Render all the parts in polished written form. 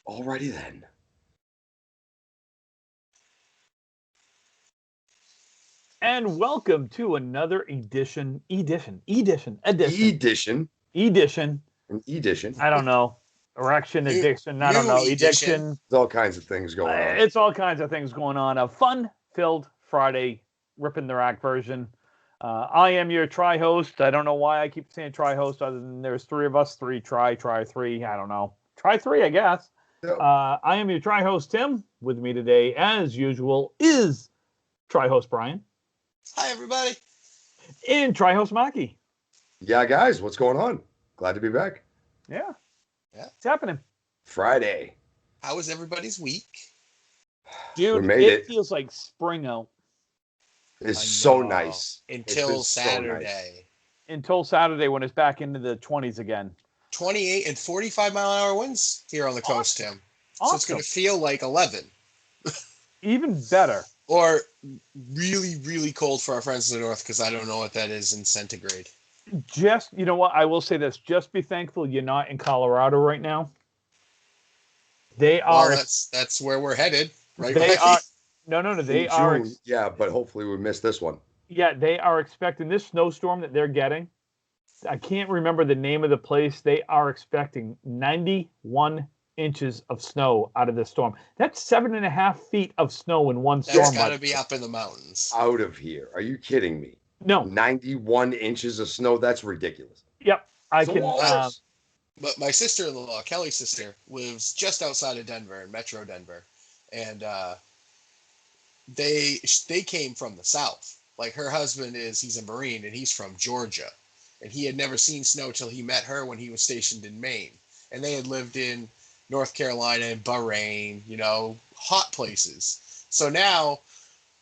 Alrighty then. And welcome to another edition. Edition. An edition. I don't know. Erection, addiction. I don't New know. edition. Addiction. There's all kinds of things going on. It's all kinds of things going on. A fun-filled Friday, ripping the rack version. I am your tri-host. I don't know why I keep saying tri-host, other than there's three of us. Three, try three. I don't know. Try three, I guess. Yep. I am your tri-host, Tim. With me today, as usual, is tri-host Brian. Hi, everybody. And tri-host Maki. Yeah, guys, what's going on? Glad to be back. Yeah. Yeah. It's happening. Friday. How was everybody's week? Dude, We made it. feels like spring out. It's I so know. nice. Until It's been so Saturday. nice. Until Saturday when it's back into the 20s again. 28 and 45 mile an hour winds here on the coast, Tim. So it's going Awesome. to feel like 11. Even better. Or really, really cold for our friends in the north, because I don't know what that is in centigrade. Just, you know what? I will say this. Just be thankful you're not in Colorado right now. They are. Well, that's where we're headed, right? They Mikey? are. No. They In are. June, yeah, but hopefully we missed this one. Yeah, they are expecting this snowstorm that they're getting. I can't remember the name of the place. They are expecting 91 inches of snow out of this storm. That's 7.5 feet of snow in one storm. That's got to be up in the mountains. Out of here. Are you kidding me? No. 91 inches of snow? That's ridiculous. Yep. I It's can. walrus. But my sister-in-law, Kelly's sister, lives just outside of Denver, in Metro Denver, and they came from the south. Like, her husband he's a Marine, and he's from Georgia, and he had never seen snow till he met her when he was stationed in Maine, and they had lived in North Carolina and Bahrain, hot places. So now,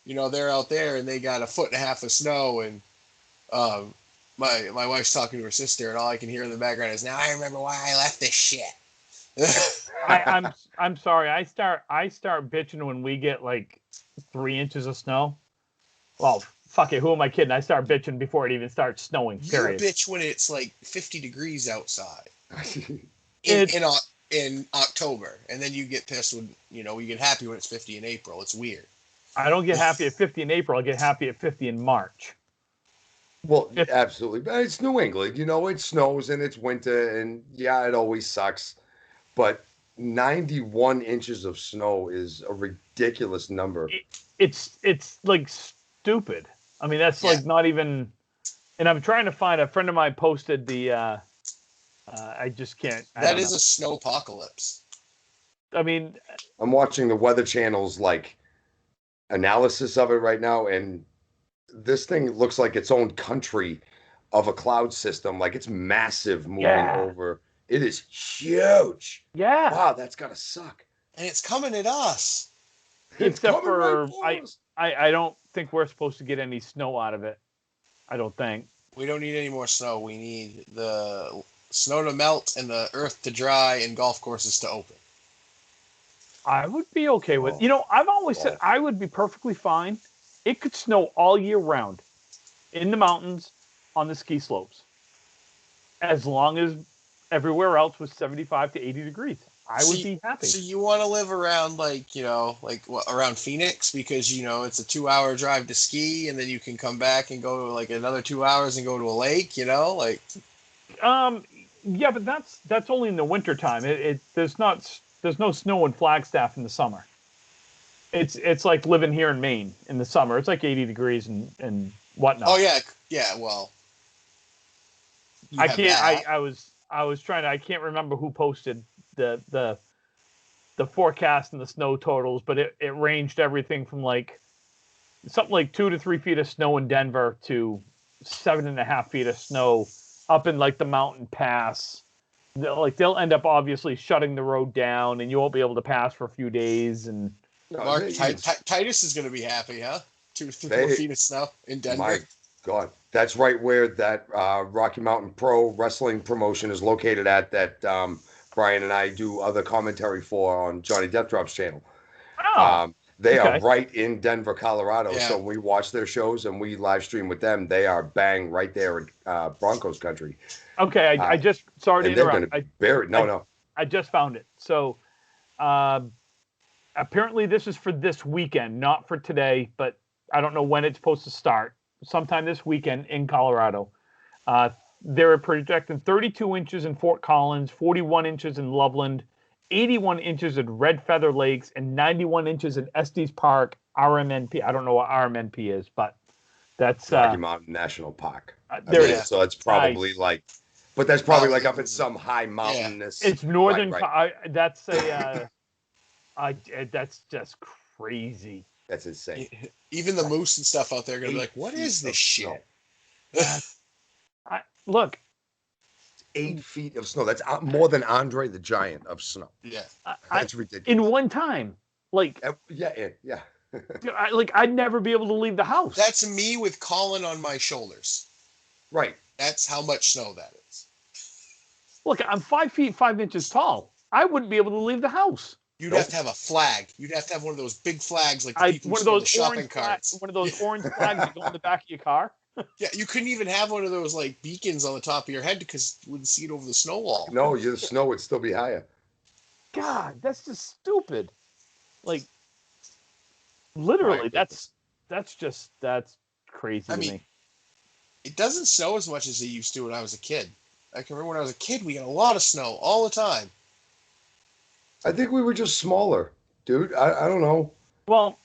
they're out there and they got 1.5 feet of snow, and my wife's talking to her sister, and all I can hear in the background is, "Now I remember why I left this shit." I'm sorry. I start bitching when we get like 3 inches of snow. Well, fuck it. Who am I kidding? I start bitching before it even starts snowing. You Period. bitch when it's like 50 degrees outside It's- in October, and then you get pissed when you get happy when it's 50 in April. It's weird. I don't get happy at 50 in April. I get happy at 50 in March. Well, absolutely. But it's New England. It snows and it's winter, and yeah, it always sucks. But 91 inches of snow is a ridiculous number. It's like stupid. I mean, that's like not even. And I'm trying to find a friend of mine posted the. I just can't. That is a snow apocalypse. I mean, I'm watching the Weather Channel's analysis of it right now, and this thing looks like its own country of a cloud system. Like, it's massive moving over. It is huge. yeah. Wow, that's gotta suck. And it's coming at us. It's Except coming right for us. I don't think we're supposed to get any snow out of it. I don't think. We don't need any more snow. We need the snow to melt and the earth to dry and golf courses to open. I would be okay with. Oh. I've always said I would be perfectly fine. It could snow all year round, in the mountains, on the ski slopes, as long as everywhere else was 75 to 80 degrees. I would be happy. So you want to live around around Phoenix, because it's a 2-hour drive to ski, and then you can come back and go another 2 hours and go to a lake. Yeah, but that's only in the wintertime. There's no snow in Flagstaff in the summer. It's like living here in Maine in the summer. It's like 80 degrees and whatnot. Oh yeah. Well, I can't. I was trying to. I can't remember who posted the forecast and the snow totals, but it ranged everything from something like 2 to 3 feet of snow in Denver to 7.5 feet of snow up in the mountain pass. They'll end up obviously shutting the road down, and you won't be able to pass for a few days. And Mark, Titus is going to be happy, huh? 2 to 4 feet of snow in Denver. My God, that's right where that Rocky Mountain Pro Wrestling promotion is located at. That Brian and I do other commentary for on Johnny Death Drop's channel. They are right in Denver, Colorado. Yeah. So we watch their shows and we live stream with them. They are bang right there in Broncos country. Okay, I just sorry to And they're interrupt. going to bury it. No. I just found it. So Apparently, this is for this weekend, not for today, but I don't know when it's supposed to start. Sometime this weekend in Colorado. They're projecting 32 inches in Fort Collins, 41 inches in Loveland, 81 inches at Red Feather Lakes, and 91 inches in Estes Park, RMNP. I don't know what RMNP is, but that's Rocky Mountain National Park. There it is. So it's probably nice. like, but that's probably like up in some high mountainous. It's northern. Right. That's a. That's just crazy. That's insane. Even the moose and stuff out there are gonna be like, "What is this shit?" Look, 8 feet of snow. That's more than Andre the Giant of snow. Yeah, that's ridiculous. In one time, like yeah. I'd never be able to leave the house. That's me with Colin on my shoulders. Right. That's how much snow that is. Look, I'm 5 feet 5 inches tall. I wouldn't be able to leave the house. You'd have to have a flag. You'd have to have one of those big flags, like the people one who of those the shopping orange carts. One of those orange flags that go on the back of your car. Yeah, you couldn't even have one of those like beacons on the top of your head because you wouldn't see it over the snow wall. No, the snow would still be higher. God, that's just stupid. Like, literally, Right. that's crazy to me. It doesn't snow as much as it used to when I was a kid. I can remember when I was a kid, we got a lot of snow all the time. I think we were just smaller, dude. I don't know. Well,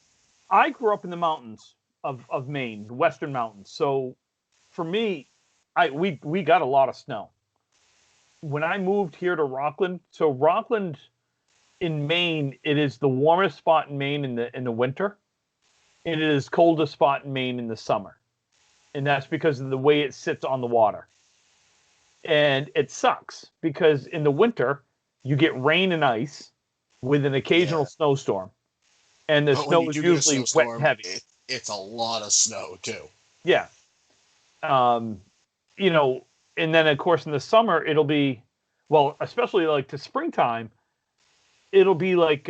I grew up in the mountains of Maine, the Western Mountains. So for me, we got a lot of snow. When I moved here to Rockland, so Rockland in Maine, it is the warmest spot in Maine in the winter, and it is coldest spot in Maine in the summer. And that's because of the way it sits on the water. And it sucks because in the winter, you get rain and ice with an occasional snowstorm. And the snow is usually wet and heavy. It's a lot of snow, too. Yeah. And then, of course, in the summer, it'll be, well, especially like to springtime, it'll be like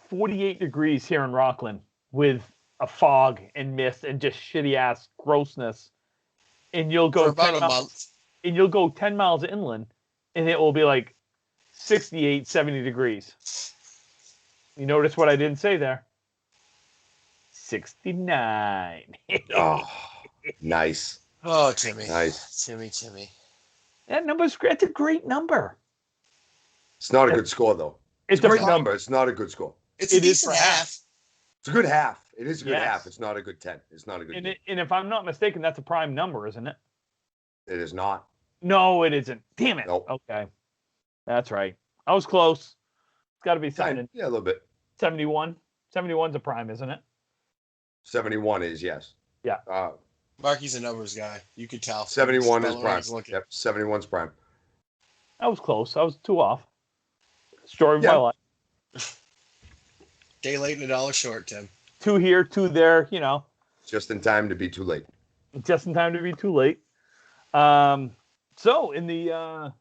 48 degrees here in Rockland with a fog and mist and just shitty ass grossness. And you'll go for about a month. And you'll go 10 miles inland and it will be like 68, 70 degrees. You notice what I didn't say there? 69. Oh, nice. Oh, Timmy. Nice. Timmy. That's a great number. It's not a good score, though. It's a great number. It's not a good score. It's a decent half. It's a good half. It is a good half. It's not a good 10. It's not a good and if I'm not mistaken, that's a prime number, isn't it? It is not. No, it isn't. Damn it. Nope. Okay. That's right. I was close. It's got to be something. Yeah, a little bit. 71. 71's a prime, isn't it? 71 is, yes. Yeah. Marky's a numbers guy. You could tell. 71 is prime. Yep, 71's prime. I was close. I was 2 off. Story of my life. Day late and $1 short, Tim. 2 here, 2 there, Just in time to be too late. Just in time to be too late. So in the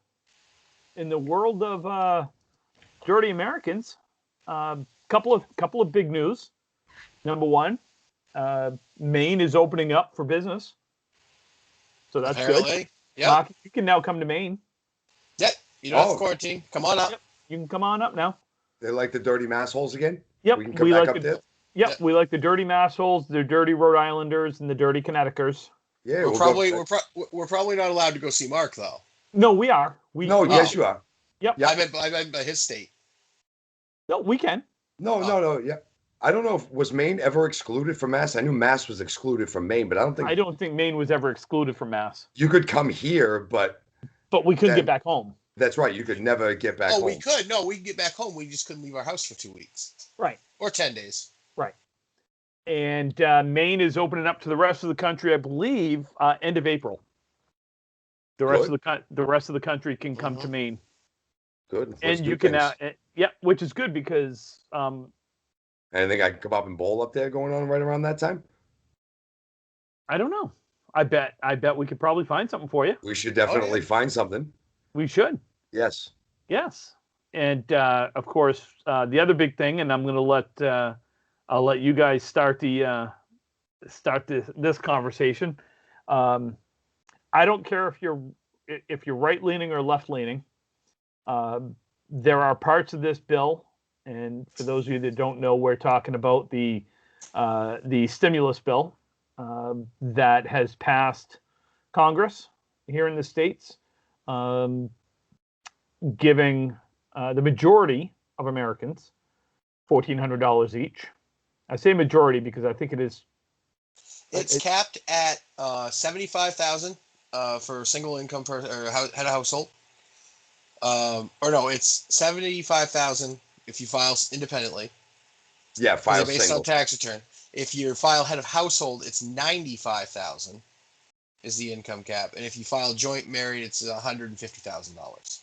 world of Dirty Americans, couple of big news. Number one, Maine is opening up for business, so that's good. Yeah, you can now come to Maine. Yep, you don't have to quarantine. Come on up. Yep. You can come on up now. They like the dirty massholes again. Yep, we can come back up there. Yep, we like the dirty massholes, the dirty Rhode Islanders, and the dirty Connecticuters. Yeah, we're probably not allowed to go see Mark though. No, we are. Yes, you are. Yep. Yeah, I meant by his state. No, we can. No. Yeah, I don't know if was Maine ever excluded from Mass. I knew Mass was excluded from Maine, but I don't think Maine was ever excluded from Mass. You could come here, but we couldn't get back home. That's right. You could never get back home. We could. No, we could get back home. We just couldn't leave our house for 2 weeks. Right. Or 10 days. Right. And Maine is opening up to the rest of the country, I believe, end of April. The rest of the country can come to Maine. Good. And you can, which is good because. Anything I can come up and bowl up there going on right around that time? I don't know. I bet we could probably find something for you. We should definitely find something. We should. Yes. And of course, the other big thing, and I'm going to I'll let you guys start this conversation. I don't care if you're right leaning or left leaning. There are parts of this bill, and for those of you that don't know, we're talking about the stimulus bill that has passed Congress here in the States, giving the majority of Americans $1,400 each. I say majority because I think it is. It's capped at $75,000 for a single income person or head of household. Or no, it's $75,000 if you file independently. Yeah, file based single. on tax return. If you file head of household, it's $95,000 is the income cap, and if you file joint married, it's $150,000.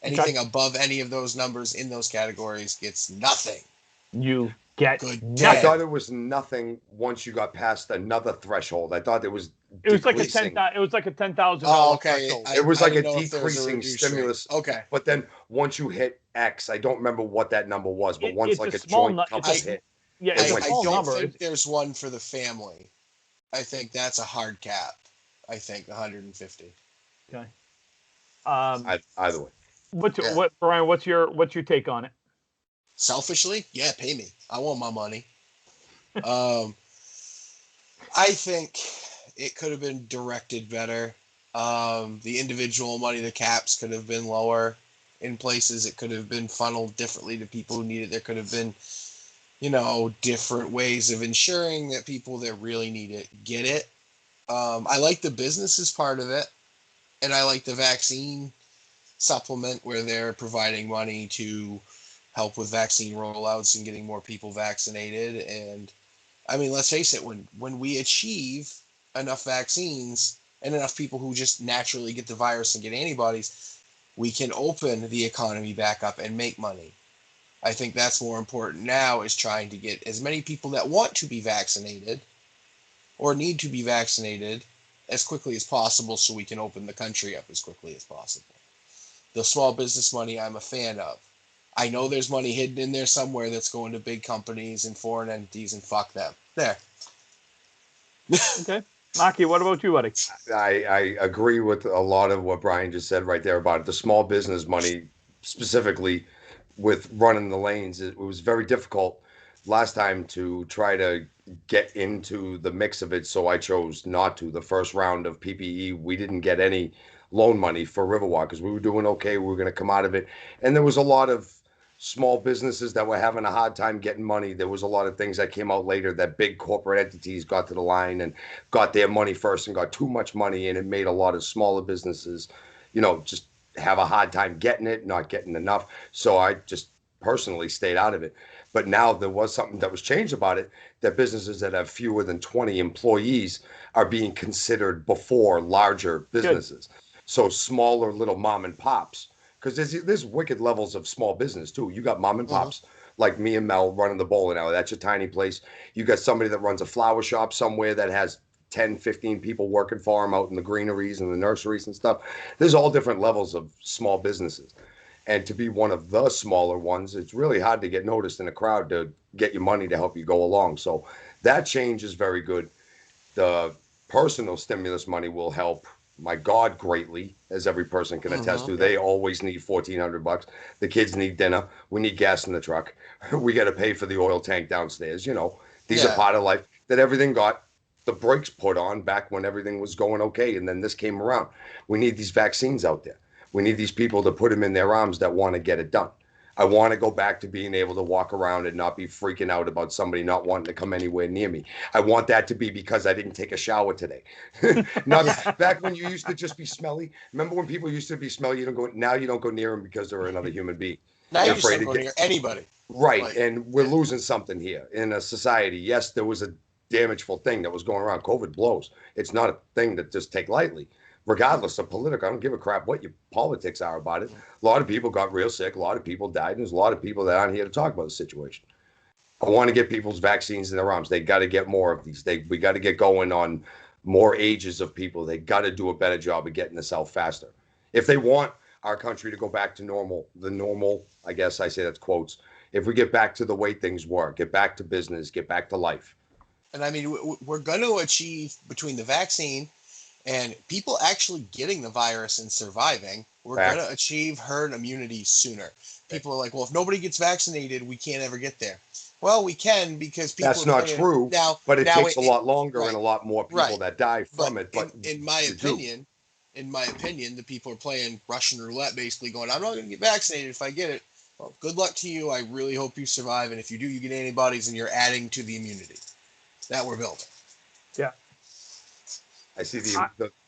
Anything above any of those numbers in those categories gets nothing. You get good. I thought it was nothing once you got past another threshold. I thought it was decreasing. It was like a $10,000 Oh, okay. threshold. It was like a know if there was decreasing stimulus. rate. Okay. But then once you hit X, I don't remember what that number was, but once it's like a a small joint couple hit. Yeah, it's a I small don't number. think there's one for the family. I think that's a hard cap. I think 150. Okay. Either way. What Brian? What's your take on it? Selfishly, yeah, pay me. I want my money. I think it could have been directed better. The individual money, the caps could have been lower in places. It could have been funneled differently to people who need it. There could have been, different ways of ensuring that people that really need it get it. I like the businesses part of it, and I like the vaccine supplement where they're providing money to help with vaccine rollouts and getting more people vaccinated. And I mean, let's face it, when we achieve enough vaccines and enough people who just naturally get the virus and get antibodies, we can open the economy back up and make money. I think that's more important now, is trying to get as many people that want to be vaccinated or need to be vaccinated as quickly as possible so we can open the country up as quickly as possible. The small business money I'm a fan of. I know there's money hidden in there somewhere that's going to big companies and foreign entities, and fuck them. There. Okay. Maki, what about you, buddy? I agree with a lot of what Brian just said right there about it. The small business money, specifically with running the lanes, it was very difficult last time to try to get into the mix of it, so I chose not to. The first round of PPE, we didn't get any loan money for Riverwalk because we were doing okay. We were going to come out of it. And there was a lot of small businesses that were having a hard time getting money. There was a lot of things that came out later that big corporate entities got to the line and got their money first and got too much money, and it made a lot of smaller businesses, just have a hard time getting it, not getting enough. So I just personally stayed out of it. But now there was something that was changed about it, that businesses that have fewer than 20 employees are being considered before larger businesses. Good. So smaller little mom and pops, because there's wicked levels of small business too. You got mom and pops like me and Mel running the bowling alley. That's your tiny place. You got somebody that runs a flower shop somewhere that has 10, 15 people working for them out in the greeneries and the nurseries and stuff. There's all different levels of small businesses. And to be one of the smaller ones, it's really hard to get noticed in a crowd to get your money to help you go along. So that change is very good. The personal stimulus money will help, my God, greatly, as every person can attest to. They always need $1,400. The kids need dinner. We need gas in the truck. We got to pay for the oil tank downstairs. These are part of life that everything got the brakes put on back when everything was going okay. And then this came around. We need these vaccines out there. We need these people to put them in their arms that want to get it done. I want to go back to being able to walk around and not be freaking out about somebody not wanting to come anywhere near me. I want that to be because I didn't take a shower today. Back when you used to just be smelly. Remember when people used to be smelly? Now you don't go near them because they're another human being. Now you just don't go near anybody. Right. And we're losing something here in a society. Yes, there was a damageful thing that was going around. COVID blows. It's not a thing to just take lightly. Regardless of political, I don't give a crap what your politics are about it. A lot of people got real sick. A lot of people died. And there's a lot of people that aren't here to talk about the situation. I want to get people's vaccines in their arms. They got to get more of these. We got to get going on more ages of people. They got to do a better job of getting this out faster. If they want our country to go back to normal, I guess I say that's quotes. If we get back to the way things were, get back to business, get back to life. And I mean, we're going to achieve, between the vaccine and people actually getting the virus and surviving, we're going to achieve herd immunity sooner. people are like, well, if nobody gets vaccinated, we can't ever get there. Well, we can because people. That's not true. Now, but it takes a lot longer right, and a lot more people that die from it. But in my opinion, the people are playing Russian roulette, basically going, I'm not going to get vaccinated if I get it. Well, good luck to you. I really hope you survive. And if you do, you get antibodies and you're adding to the immunity that we're building. Yeah. I see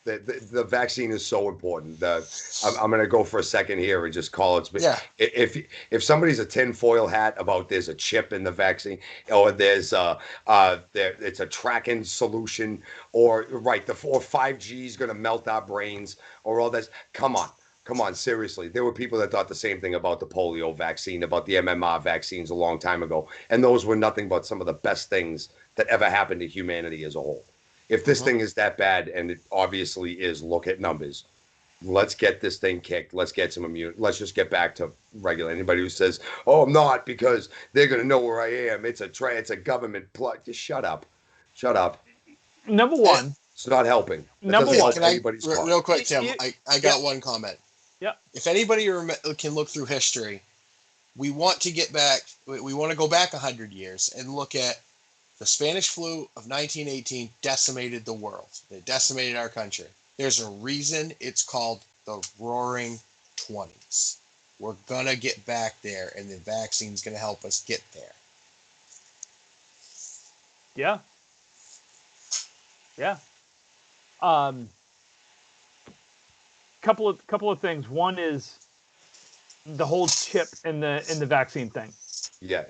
the vaccine is so important. I'm going to go for a second here and just call it. Yeah. If somebody's a tinfoil hat about there's a chip in the vaccine, or there's it's a tracking solution, or right, or 5G is going to melt our brains, or all this. Come on, seriously. There were people that thought the same thing about the polio vaccine, about the MMR vaccines a long time ago, and those were nothing but some of the best things that ever happened to humanity as a whole. If this thing is that bad, and it obviously is, look at numbers. Let's get this thing kicked. Let's get some immunity. Let's just get back to regular. Anybody who says, "Oh, I'm not," because they're going to know where I am. It's a government plot. Just shut up. Number one, it's not helping. Number one, real quick, Tim. I got one comment. Yeah. If anybody can look through history, we want to get back. We want to go back 100 years and look at. The Spanish flu of 1918 decimated the world. It decimated our country. There's a reason it's called the Roaring 20s. We're going to get back there, and the vaccine's going to help us get there. Yeah. Yeah. Couple of things. One is the whole chip in the vaccine thing. Yeah.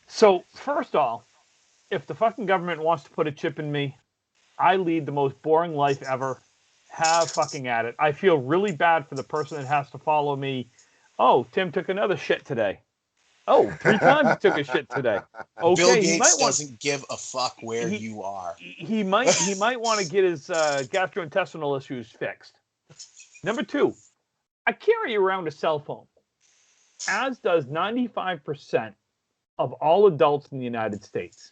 So, first off, if the fucking government wants to put a chip in me, I lead the most boring life ever. Have fucking at it. I feel really bad for the person that has to follow me. Oh, Tim took another shit today. Oh, 3 times he took a shit today. Okay, Bill Gates doesn't give a fuck where you are. He might want to get his gastrointestinal issues fixed. Number 2, I carry around a cell phone, as does 95% of all adults in the United States.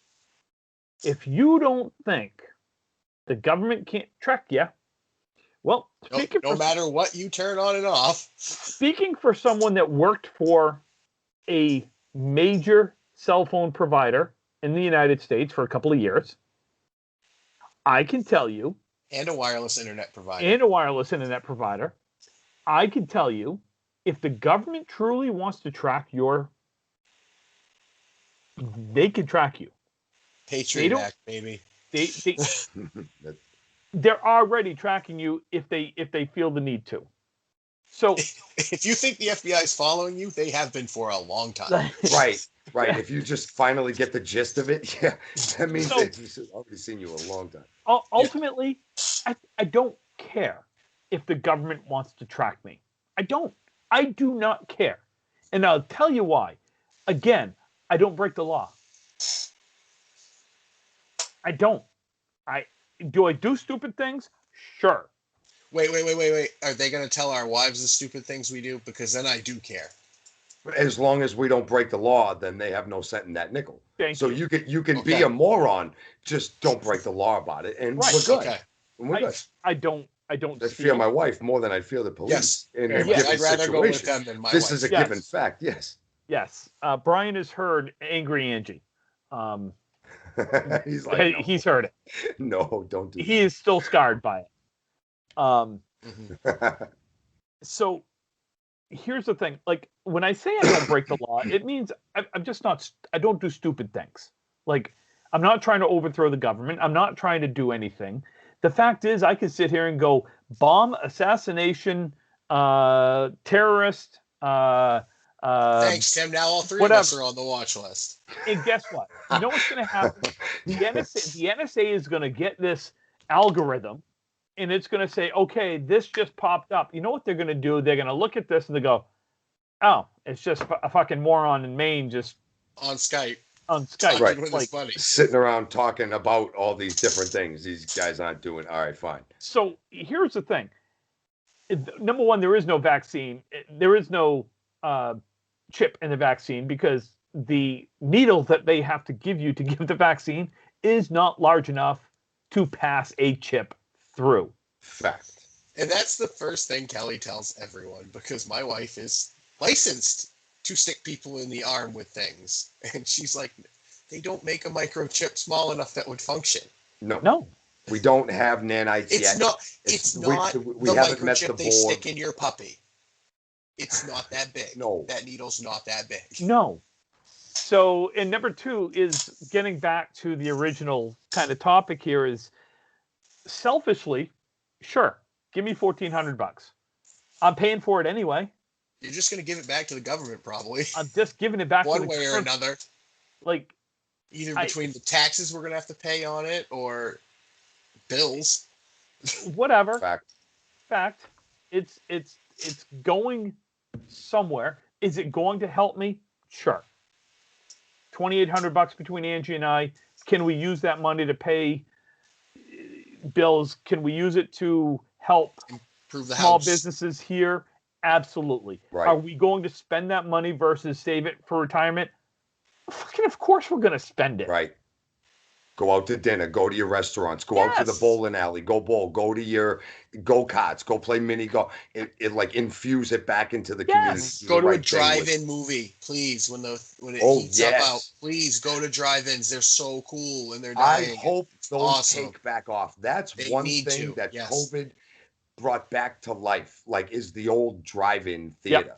If you don't think the government can't track you, well, no matter what you turn on and off. Speaking for someone that worked for a major cell phone provider in the United States for a couple of years, I can tell you. And a wireless internet provider. I can tell you, if the government truly wants to track they can track you. Patriot Act, baby. They're already tracking you if they feel the need to. So if you think the FBI is following you, they have been for a long time. Right. If you just finally get the gist of it, yeah, that means they've already seen you a long time. Ultimately, I don't care if the government wants to track me. I don't. I do not care. And I'll tell you why. Again, I don't break the law. I don't. Do I do stupid things? Sure. Wait. Are they going to tell our wives the stupid things we do? Because then I do care. But as long as we don't break the law, then they have no cent in that nickel. Thank you. You can be a moron, just don't break the law about it, and we're good. Okay. We're good. I don't. I fear my wife more than I fear the police. Yes. I'd rather go with them than my wife. This is a given fact. Yes. Yes. Brian has heard Angry Angie. He's like, no. He's heard it. No, don't do that. He is still scarred by it. So here's the thing. Like, when I say I don't break the law, it means I'm just not, I don't do stupid things. Like, I'm not trying to overthrow the government. I'm not trying to do anything. The fact is, I can sit here and go bomb, assassination, terrorist, thanks, Tim. Now all three of us are on the watch list. And guess what? You know what's going to happen? The NSA is going to get this algorithm, and it's going to say, okay, this just popped up. You know what they're going to do? They're going to look at this and they go, oh, it's just a fucking moron in Maine just on Skype. Right. With his buddy. Sitting around talking about all these different things these guys aren't doing. All right, fine. So here's the thing. Number one, there is no vaccine. There is no chip in the vaccine because the needle that they have to give you to give the vaccine is not large enough to pass a chip through. Fact. And that's the first thing Kelly tells everyone, because my wife is licensed to stick people in the arm with things. And she's like, they don't make a microchip small enough that would function. No. We don't have nanites It's yet. not. It's not we the haven't met the microchip they board. stick in your puppy. It's not that big. No. That needle's not that big. No. So, and number two is getting back to the original kind of topic here is selfishly, sure, give me $1,400. I'm paying for it anyway. You're just going to give it back to the government, probably. I'm just giving it back one to the way or another. Like, either between the taxes we're going to have to pay on it or bills. Whatever. Fact. It's going somewhere. Is it going to help me? Sure. $2,800 between Angie and I. Can we use that money to pay bills? Can we use it to help improve the small house. businesses here? Absolutely. Right. Are we going to spend that money versus save it for retirement? Fucking, of course we're going to spend it. Right. Go out to dinner. Go to your restaurants. Go out to the bowling alley. Go bowl. Go to your go-karts. Go play mini golf. It like infuse it back into the community. Go to a drive-in movie, please. When it heats up out, please go to drive-ins. They're so cool and they're dying. I hope those take back off. That's one thing that COVID brought back to life. Like, is the old drive-in theater. Yep.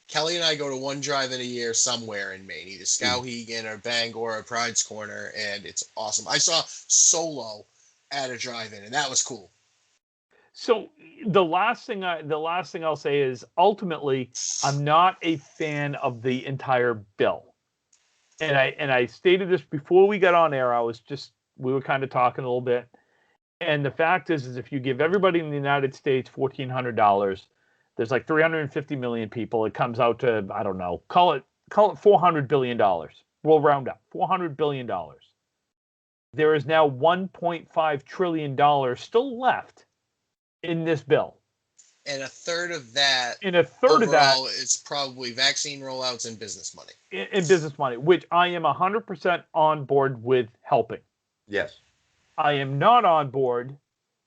Kelly and I go to one drive-in a year somewhere in Maine, either Skowhegan or Bangor or Pride's Corner, and it's awesome. I saw Solo at a drive-in, and that was cool. So the last thing I'll say is ultimately I'm not a fan of the entire bill, and I stated this before we got on air. We were kind of talking a little bit, and the fact is if you give everybody in the United States $1,400. There's like 350 million people. It comes out to, I don't know, call it $400 billion. We'll round up, $400 billion. There is now $1.5 trillion still left in this bill. And a third of that, is probably vaccine rollouts and business money. In business money, which I am 100% on board with helping. Yes. I am not on board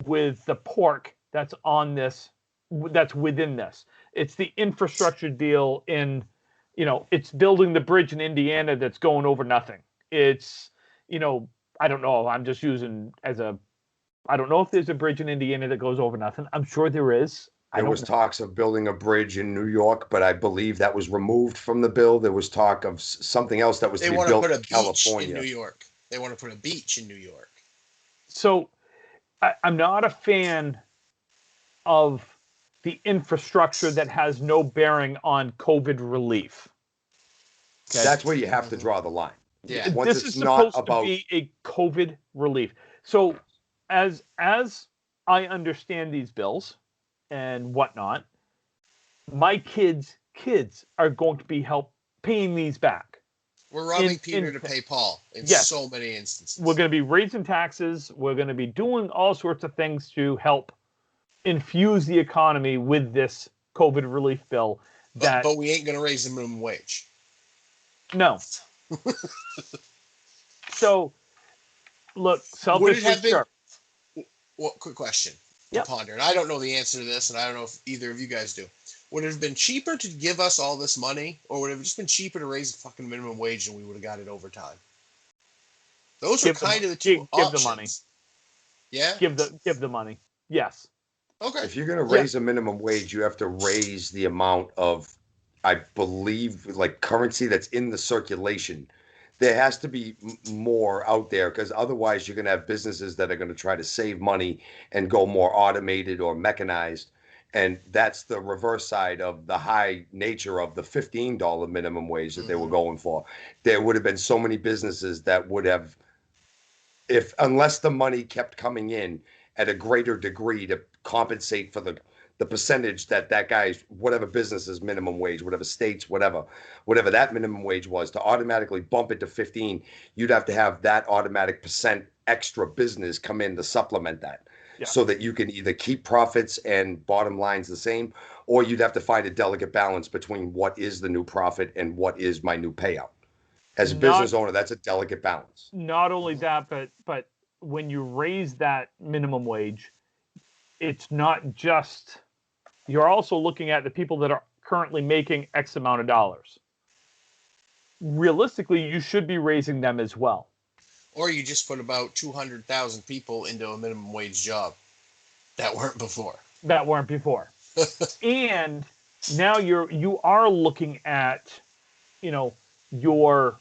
with the pork that's on this. That's within this. It's the infrastructure deal it's building the bridge in Indiana that's going over nothing. It's, I don't know. I'm just using I don't know if there's a bridge in Indiana that goes over nothing. I'm sure there is. There was talks of building a bridge in New York, but I believe that was removed from the bill. There was talk of something else that was to be built in California. In New York. They want to put a beach in New York. So I'm not a fan of the infrastructure that has no bearing on COVID relief. Okay? That's where you have to draw the line. Yeah. This is supposed to be a COVID relief. So as I understand these bills and whatnot, my kids are going to be paying these back. We're robbing Peter to pay Paul in so many instances. We're going to be raising taxes. We're going to be doing all sorts of things to help infuse the economy with this COVID relief bill. But we ain't going to raise the minimum wage. No. So, look, selfishly, Well, quick question to ponder, and I don't know the answer to this, and I don't know if either of you guys do. Would it have been cheaper to give us all this money, or would it have just been cheaper to raise the fucking minimum wage and we would have got it over time? Those are kind of the two options. Give the money. Yeah? Give the money. Yes. Okay. If you're going to raise a minimum wage, you have to raise the amount of, I believe, like currency that's in the circulation. There has to be more out there because otherwise you're going to have businesses that are going to try to save money and go more automated or mechanized. And that's the reverse side of the high nature of the $15 minimum wage that they were going for. There would have been so many businesses that would have, unless the money kept coming in at a greater degree to compensate for the percentage that guy's, whatever business's minimum wage, whatever state's, whatever that minimum wage was, to automatically bump it to 15, you'd have to have that automatic percent extra business come in to supplement that. Yeah. So that you can either keep profits and bottom lines the same, or you'd have to find a delicate balance between what is the new profit and what is my new payout. As a business owner, that's a delicate balance. Not only that, but when you raise that minimum wage, it's not just, you're also looking at the people that are currently making X amount of dollars. realistically, you should be raising them as well. Or you just put about 200,000 people into a minimum wage job that weren't before. And now you are looking at, your,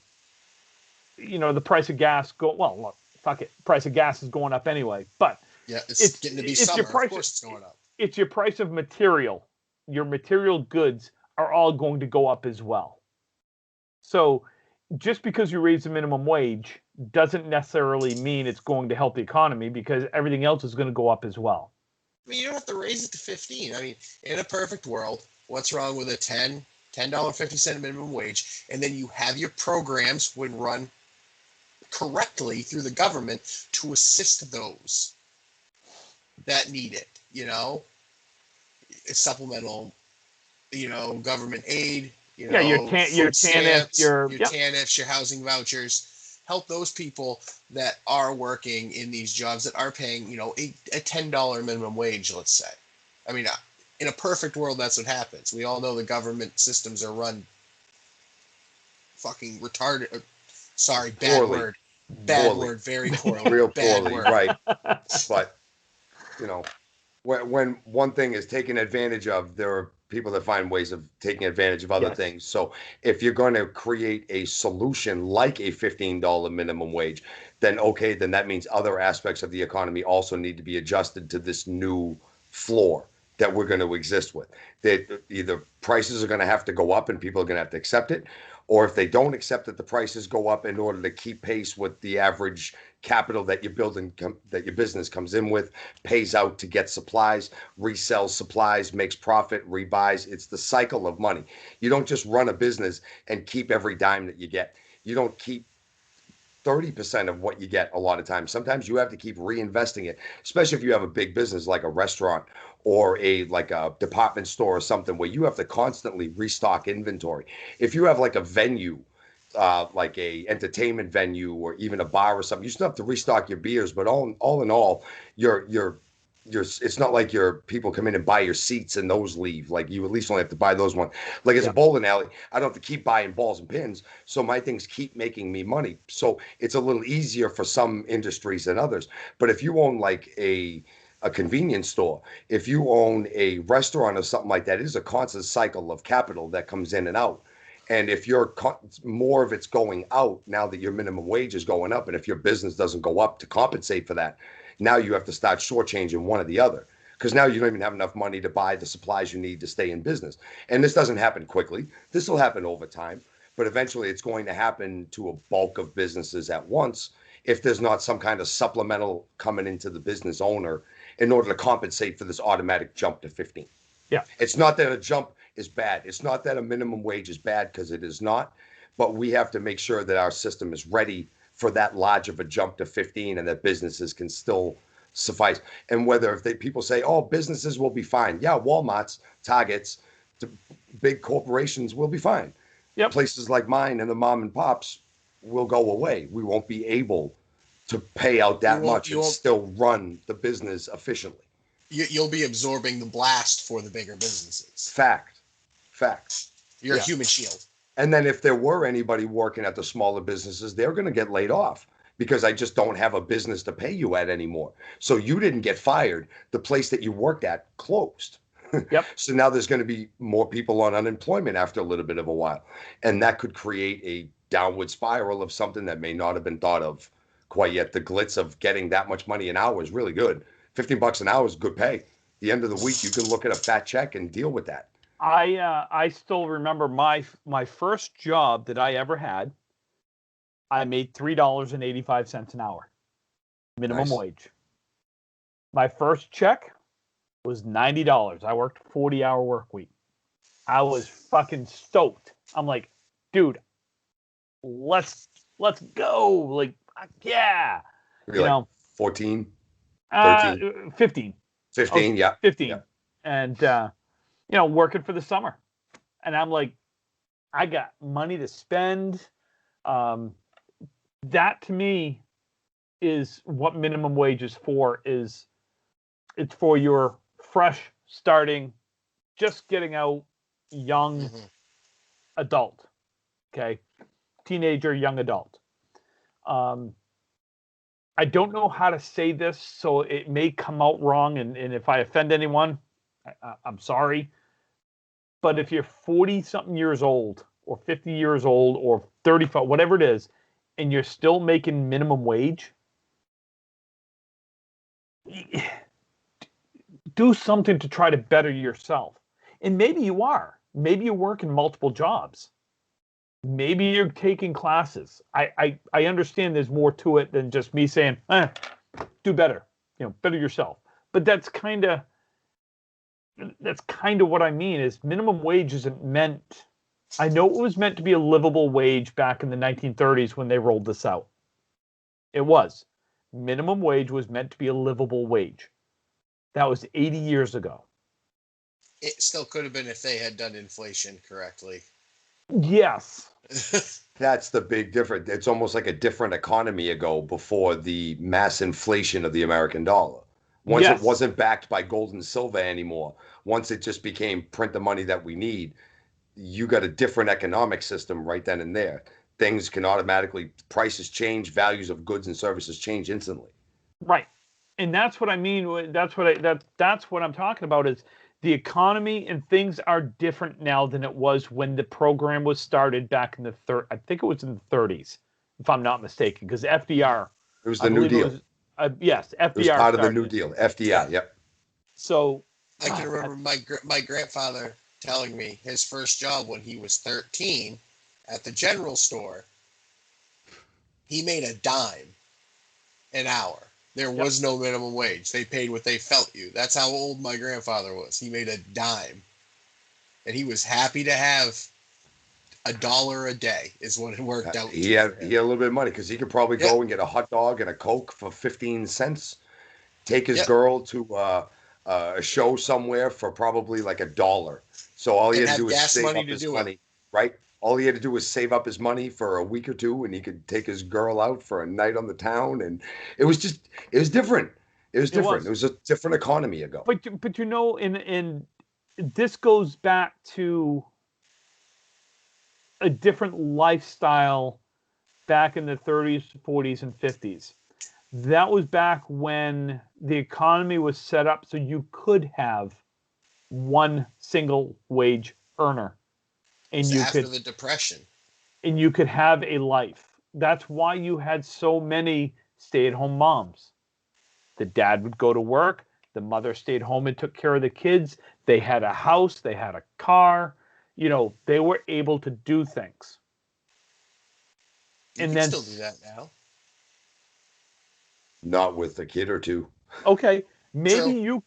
the price of gas look, fuck it, price of gas is going up anyway, but yeah, it's getting to be summer. Of course it's going up. It's your price of material. Your material goods are all going to go up as well. So just because you raise the minimum wage doesn't necessarily mean it's going to help the economy, because everything else is going to go up as well. I mean, you don't have to raise it to 15. I mean, in a perfect world, what's wrong with a $10.50 minimum wage? And then you have your programs would run correctly through the government to assist those that need it, supplemental, government aid, your TANFs, your TANFs, your housing vouchers, help those people that are working in these jobs that are paying, a $10 minimum wage, let's say. I mean, in a perfect world, that's what happens. We all know the government systems are run fucking retarded. Sorry, bad poorly. word. Bad poorly. Word, very poorly. Real bad poorly, word. Right. But, when one thing is taken advantage of, there are people that find ways of taking advantage of other things. So if you're going to create a solution like a $15 minimum wage, then that means other aspects of the economy also need to be adjusted to this new floor that we're going to exist with. That either prices are going to have to go up and people are going to have to accept it, or if they don't accept it, the prices go up in order to keep pace with the average capital that you're building, that your business comes in with, pays out to get supplies, resells supplies, makes profit, rebuys. It's the cycle of money. You don't just run a business and keep every dime that you get. You don't keep 30% of what you get a lot of times. Sometimes you have to keep reinvesting it, especially if you have a big business like a restaurant or a department store or something where you have to constantly restock inventory. If you have like a venue, like a entertainment venue or even a bar or something, you still have to restock your beers. But all in all, it's not like your people come in and buy your seats and those leave. Like you at least only have to buy those ones. Like it's a bowling alley, I don't have to keep buying balls and pins. So my things keep making me money. So it's a little easier for some industries than others. But if you own like a convenience store, if you own a restaurant or something like that, it is a constant cycle of capital that comes in and out. And if more of it's going out now that your minimum wage is going up, and if your business doesn't go up to compensate for that, now you have to start shortchanging one or the other, because now you don't even have enough money to buy the supplies you need to stay in business. And this doesn't happen quickly. This will happen over time, but eventually it's going to happen to a bulk of businesses at once if there's not some kind of supplemental coming into the business owner in order to compensate for this automatic jump to 15. Yeah. It's not that a jump is bad. It's not that a minimum wage is bad, because it is not, but we have to make sure that our system is ready for that large of a jump to 15 and that businesses can still suffice. And whether people say, oh, businesses will be fine. Yeah, Walmart's, Target's, big corporations will be fine. Yep. Places like mine and the mom and pops will go away. We won't be able to pay out that much and still run the business efficiently. You'll be absorbing the blast for the bigger businesses. Fact. You're a human shield. And then if there were anybody working at the smaller businesses, they're going to get laid off, because I just don't have a business to pay you at anymore. So you didn't get fired. The place that you worked at closed. Yep. So now there's going to be more people on unemployment after a little bit of a while. And that could create a downward spiral of something that may not have been thought of quite yet. The glitz of getting that much money an hour is really good. $15 an hour is good pay. At the end of the week, you can look at a fat check and deal with that. I still remember my first job that I ever had. I made $3.85 an hour, minimum wage. My first check was $90. I worked 40-hour work week. I was fucking stoked. I'm like, dude, let's go. Like, yeah. You're like 14, 13? 15. 15, yeah. 15. Yeah. And, working for the summer. And I'm like, I got money to spend. That to me is what minimum wage is for. It's for your fresh starting, just getting out young adult. Okay. teenager, young adult. I don't know how to say this, so it may come out wrong, and if I offend anyone, I'm sorry. But if you're 40-something years old, or 50 years old, or 35, whatever it is, and you're still making minimum wage, do something to try to better yourself. And maybe you are. Maybe you're working multiple jobs. Maybe you're taking classes. I understand there's more to it than just me saying, do better, better yourself. But that's kind of what I mean is minimum wage isn't meant. I know it was meant to be a livable wage back in the 1930s when they rolled this out. It was. Minimum wage was meant to be a livable wage. That was 80 years ago. It still could have been if they had done inflation correctly. Yes. That's the big difference. It's almost like a different economy ago before the mass inflation of the American dollar. Once it wasn't backed by gold and silver anymore, once it just became print the money that we need, you got a different economic system right then and there. Things can automatically, prices change, values of goods and services change instantly. Right. And that's what I mean. That's what I'm talking about is the economy and things are different now than it was when the program was started back in I think it was in the 30s, if I'm not mistaken, because FDR. It was the New Deal. Yes, FDR. It was part of the New Deal, FDR, yep. So I can remember my grandfather telling me his first job when he was 13 at the general store, he made a dime an hour. There was no minimum wage. They paid what they felt you. That's how old my grandfather was. He made a dime. And he was happy to have $1 a day is what it worked out. He had a little bit of money because he could probably go and get a hot dog and a Coke for 15 cents. Take his girl to a show somewhere for probably like $1. So all he had to do was save up his money, right? All he had to do was save up his money for a week or two, and he could take his girl out for a night on the town. And it was different. It was different. It was a different economy ago. But in this goes back to a different lifestyle back in the 30s, 40s, and 50s. That was back when the economy was set up so you could have one single wage earner. And after the Depression. And you could have a life. That's why you had so many stay-at-home moms. The dad would go to work. The mother stayed home and took care of the kids. They had a house. They had a car. They were able to do things. You can still do that now. Not with a kid or two. Okay. Maybe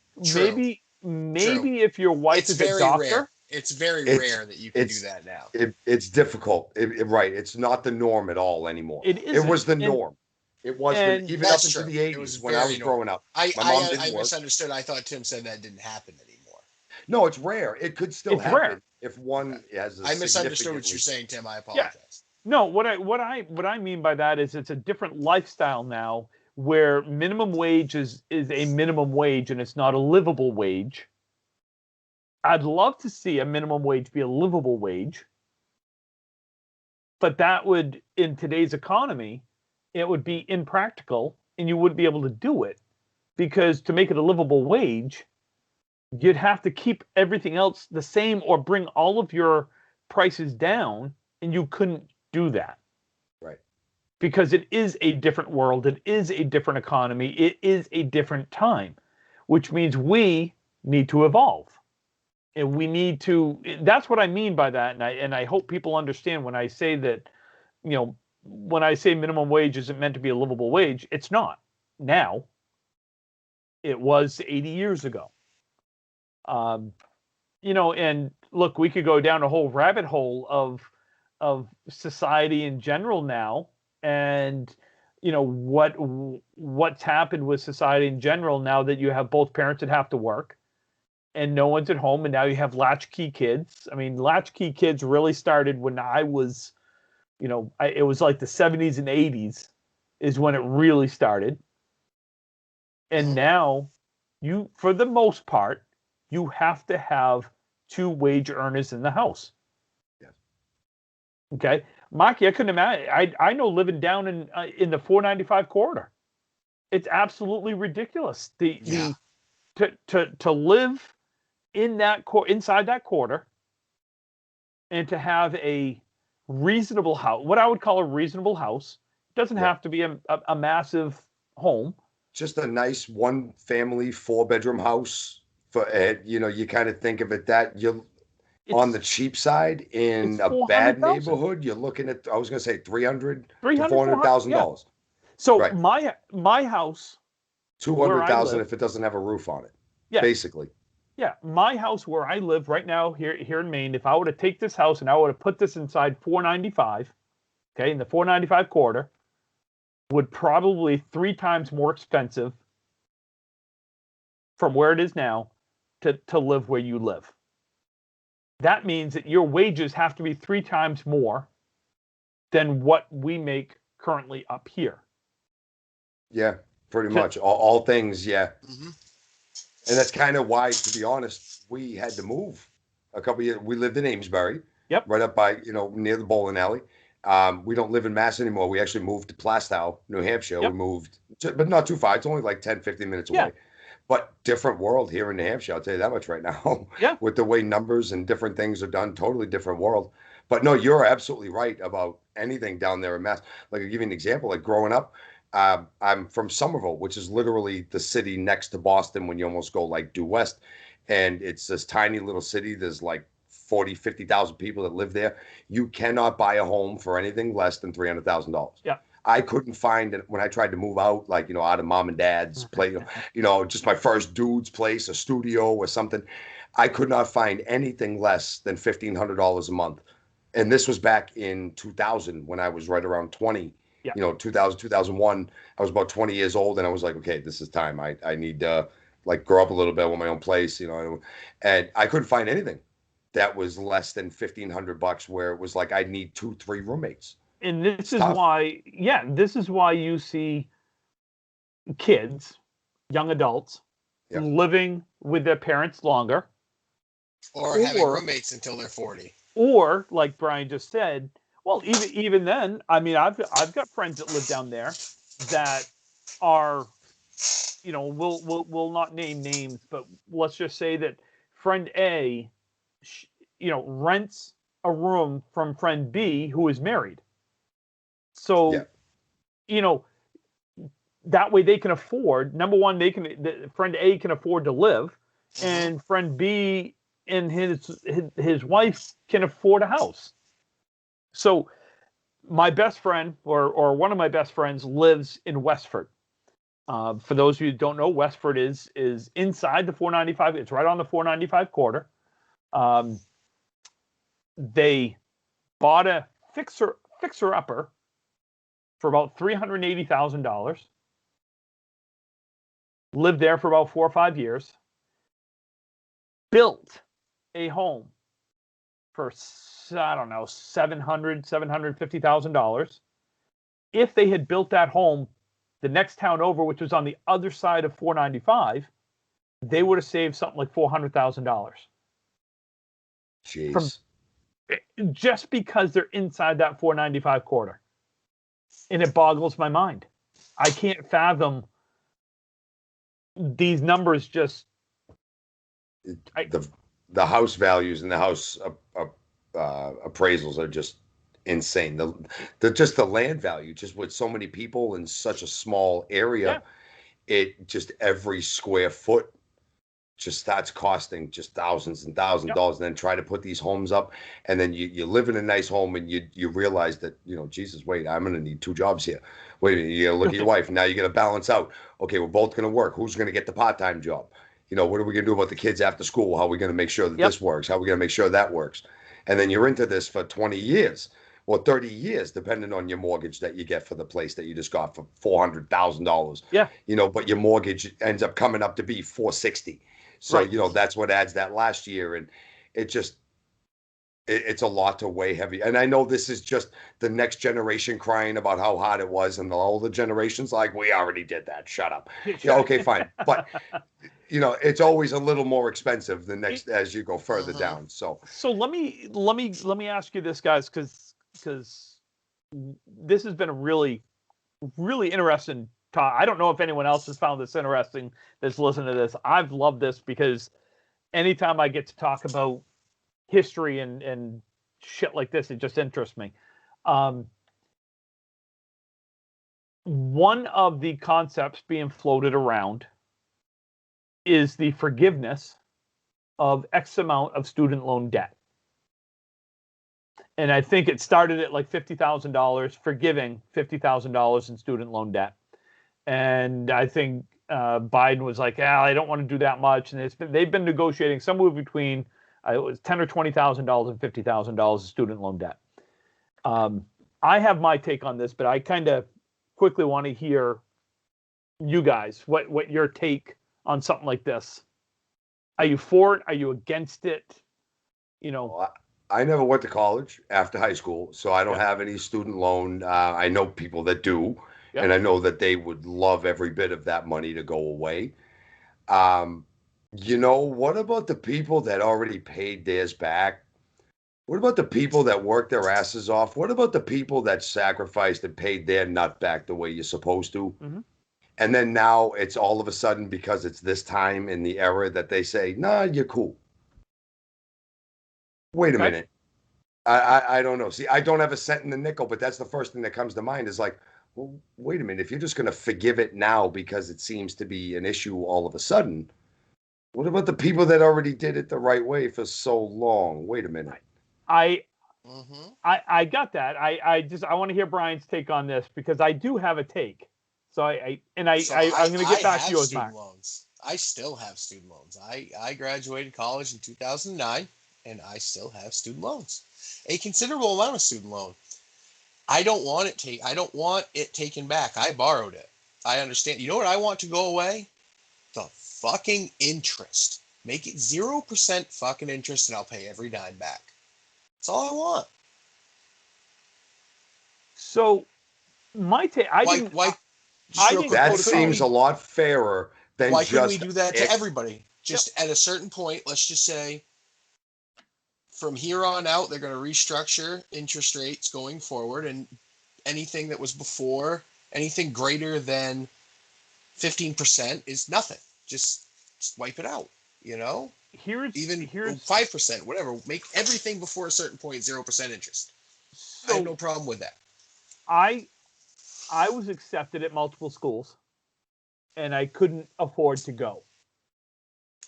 if your wife is a doctor. Rare. It's very rare that you can do that now. It's difficult. Right. It's not the norm at all anymore. It was the norm. It was even up into the 80s when I was growing up. I misunderstood. I thought Tim said that didn't happen anymore. No, it's rare. It could still happen rare. If one has a I misunderstood what you're saying, Tim. I apologize. Yeah. No, what I mean by that is it's a different lifestyle now where minimum wage is a minimum wage and it's not a livable wage. I'd love to see a minimum wage be a livable wage, but that would, in today's economy, it would be impractical and you wouldn't be able to do it because to make it a livable wage, you'd have to keep everything else the same or bring all of your prices down, and you couldn't do that. Right. Because it is a different world. It is a different economy. It is a different time, which means we need to evolve. And we need to, that's what I mean by that. And I hope people understand when I say that, when I say minimum wage isn't meant to be a livable wage, it's not now. It was 80 years ago. And look, we could go down a whole rabbit hole of society in general now. And, what's happened with society in general now that you have both parents that have to work. And no one's at home, and now you have latchkey kids. I mean, latchkey kids really started when I was, it was like the 70s and 80s is when it really started. And now for the most part, you have to have two wage earners in the house. Yes. Okay. Maki, I couldn't imagine. I know living down in the 495 corridor. It's absolutely ridiculous. To live in that inside that quarter, and to have a reasonable house, what I would call a reasonable house. It doesn't have to be a massive home. Just a nice 1-family 4-bedroom house. For you kind of think of it that you're on the cheap side in a bad neighborhood. You're looking at, I was going to say $300,000 to $400,000. So my house, $200,000 if it doesn't have a roof on it. Yeah, basically. Yeah, my house where I live right now here in Maine, if I were to take this house and I were to put this inside 495, okay, in the 495 quarter, would probably 3 times more expensive from where it is now to live where you live. That means that your wages have to be 3 times more than what we make currently up here. Yeah, pretty much. All things, yeah. Mm-hmm. And that's kind of why, to be honest, we had to move a couple of years. We lived in Amesbury, right up by, near the bowling alley. We don't live in Mass anymore. We actually moved to Plastow, New Hampshire. We moved, but not too far. It's only like 10, 15 minutes away. But different world here in New Hampshire, I'll tell you that much right now. Yeah. With the way numbers and different things are done, totally different world. But no, you're absolutely right about anything down there in Mass. Like, I'll give you an example. Like, growing up, I'm from Somerville, which is literally the city next to Boston when you almost go like due west. And it's this tiny little city. There's like 40, 50,000 people that live there. You cannot buy a home for anything less than $300,000. Yeah. I couldn't find it when I tried to move out, like, out of mom and dad's place, just my first dude's place, a studio or something. I could not find anything less than $1,500 a month. And this was back in 2000 when I was right around 20. Yeah. 2000, 2001, I was about 20 years old, and I was like, okay, this is time. I need to grow up a little bit with my own place, and I couldn't find anything that was less than $1,500, where it was like, I need 2-3 roommates. And this is why you see kids, young adults, living with their parents longer. Or having roommates until they're 40. Or, like Brian just said, well, even then, I mean, I've got friends that live down there that are, we'll not name names, but let's just say that friend A, rents a room from friend B who is married. So, that way they can afford, number one, friend A can afford to live, and friend B and his wife can afford a house. So my best friend or one of my best friends lives in Westford. For those of you who don't know, Westford is inside the 495. It's right on the 495 quarter. They bought a fixer-upper for about $380,000. Lived there for about 4 or 5 years. Built a home for, I don't know, $750,000. If they had built that home the next town over, which was on the other side of 495, they would have saved something like $400,000. Jeez. Just because they're inside that 495 quarter. And it boggles my mind. I can't fathom these numbers. Just the house values and the house appraisals are just insane. The land value, just with so many people in such a small area, it just every square foot just starts costing just thousands and thousands of dollars. And then try to put these homes up, and then you live in a nice home, and you realize that, Jesus, wait, I'm going to need 2 jobs here. Wait a minute, you got to look at your wife. Now you got to balance out. Okay, we're both going to work. Who's going to get the part-time job? What are we going to do about the kids after school? How are we going to make sure that this works? How are we going to make sure that works? And then you're into this for 20 years or 30 years, depending on your mortgage that you get for the place that you just got for $400,000. Yeah. But your mortgage ends up coming up to be $460,000. So, that's what adds that last year. And it's a lot to weigh heavy. And I know this is just the next generation crying about how hard it was. And the older generation's like, we already did that. Shut up. Okay, fine. But, it's always a little more expensive the next as you go further down. So let me ask you this, guys, because this has been a really, really interesting talk. I don't know if anyone else has found this interesting that's listening to this. I've loved this because anytime I get to talk about history and shit like this, it just interests me. One of the concepts being floated around is the forgiveness of X amount of student loan debt. And I think it started at like $50,000, forgiving $50,000 in student loan debt. And I think Biden was like, I don't want to do that much. And they've been negotiating somewhere between it was $10,000 or $20,000 and $50,000 of student loan debt. I have my take on this, but I kind of quickly want to hear you guys, what your take on something like this. Are you for it? Are you against it? I never went to college after high school, so I don't have any student loan. I know people that do, and I know that they would love every bit of that money to go away. What about the people that already paid theirs back? What about the people that worked their asses off? What about the people that sacrificed and paid their nut back the way you're supposed to? Mm-hmm. And then now it's all of a sudden, because it's this time in the era, that they say, nah, you're cool. Wait a minute. I don't know. See, I don't have a cent in the nickel, but that's the first thing that comes to mind is like, well, wait a minute. If you're just going to forgive it now because it seems to be an issue all of a sudden, what about the people that already did it the right way for so long? Wait a minute. I got that. I want to hear Brian's take on this because I do have a take. So I'm going to get back to yours, Mark. Loans. I still have student loans. I graduated college in 2009, and I still have student loans. A considerable amount of student loan. I don't want it taken back. I borrowed it. I understand. You know what I want to go away? The fucking interest. Make it 0% fucking interest, and I'll pay every dime back. That's all I want. So, my take. That seems a lot fairer than why couldn't we do that to everybody? Just at a certain point, let's just say, from here on out, they're going to restructure interest rates going forward, and anything that was before, anything greater than 15% is nothing. Just wipe it out, Here's 5%, whatever. Make everything before a certain point 0% interest. So I have no problem with that. I was accepted at multiple schools, and I couldn't afford to go.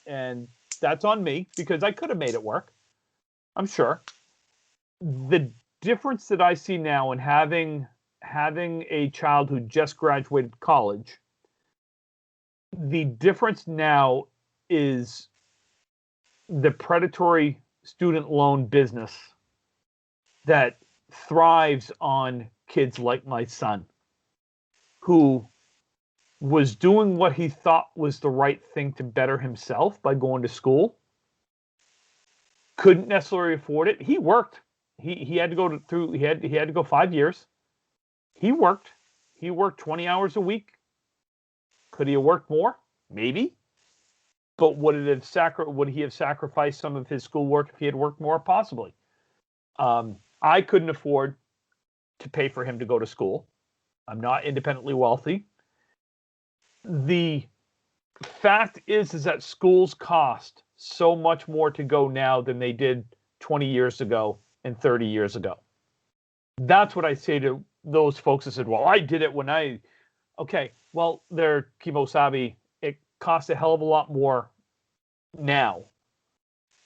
And that's on me because I could have made it work. I'm sure. The difference that I see now in having a child who just graduated college, the difference now is the predatory student loan business that thrives on kids like my son, who was doing what he thought was the right thing to better himself by going to school. Couldn't necessarily afford it. He worked. He had to go he had to go 5 years. He worked 20 hours a week. Could he have worked more? Maybe. But would he have sacrificed some of his schoolwork if he had worked more? Possibly. I couldn't afford to pay for him to go to school. I'm not independently wealthy. The fact is that schools cost so much more to go now than they did 20 years ago and 30 years ago. That's what I say to those folks that said, well, I did it when okay, well, they're Kimosabi. It costs a hell of a lot more now.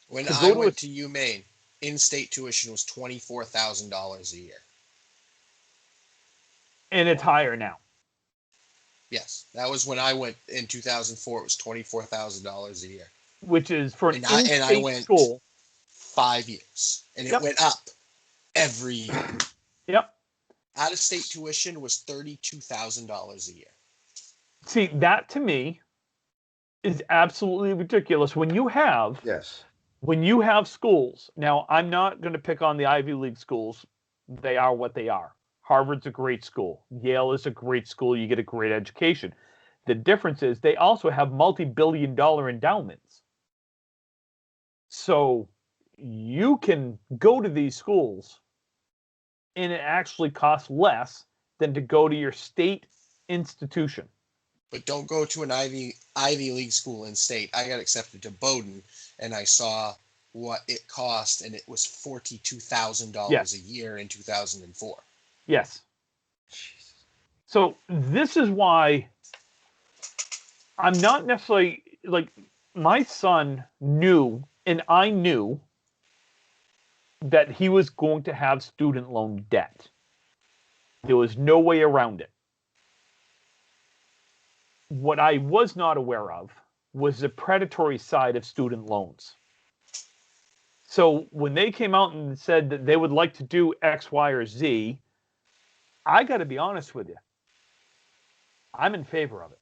When I went to UMaine, in-state tuition was $24,000 a year. And it's higher now. Yes, that was when I went in 2004. It was $24,000 a year, which is for an in-state I went school 5 years, and it went up every year. Yep. Out-of-state tuition was $32,000 a year. See, that to me is absolutely ridiculous. When you have schools, now I'm not going to pick on the Ivy League schools. They are what they are. Harvard's a great school. Yale is a great school. You get a great education. The difference is they also have multi-billion-dollar endowments. So you can go to these schools and it actually costs less than to go to your state institution. But don't go to an Ivy League school in state. I got accepted to Bowdoin, and I saw what it cost, and it was $42,000 a year in 2004. Yes. So this is why I'm not necessarily like, my son knew, and I knew that he was going to have student loan debt. There was no way around it. What I was not aware of was the predatory side of student loans. So when they came out and said that they would like to do X, Y, or Z, I got to be honest with you. I'm in favor of it.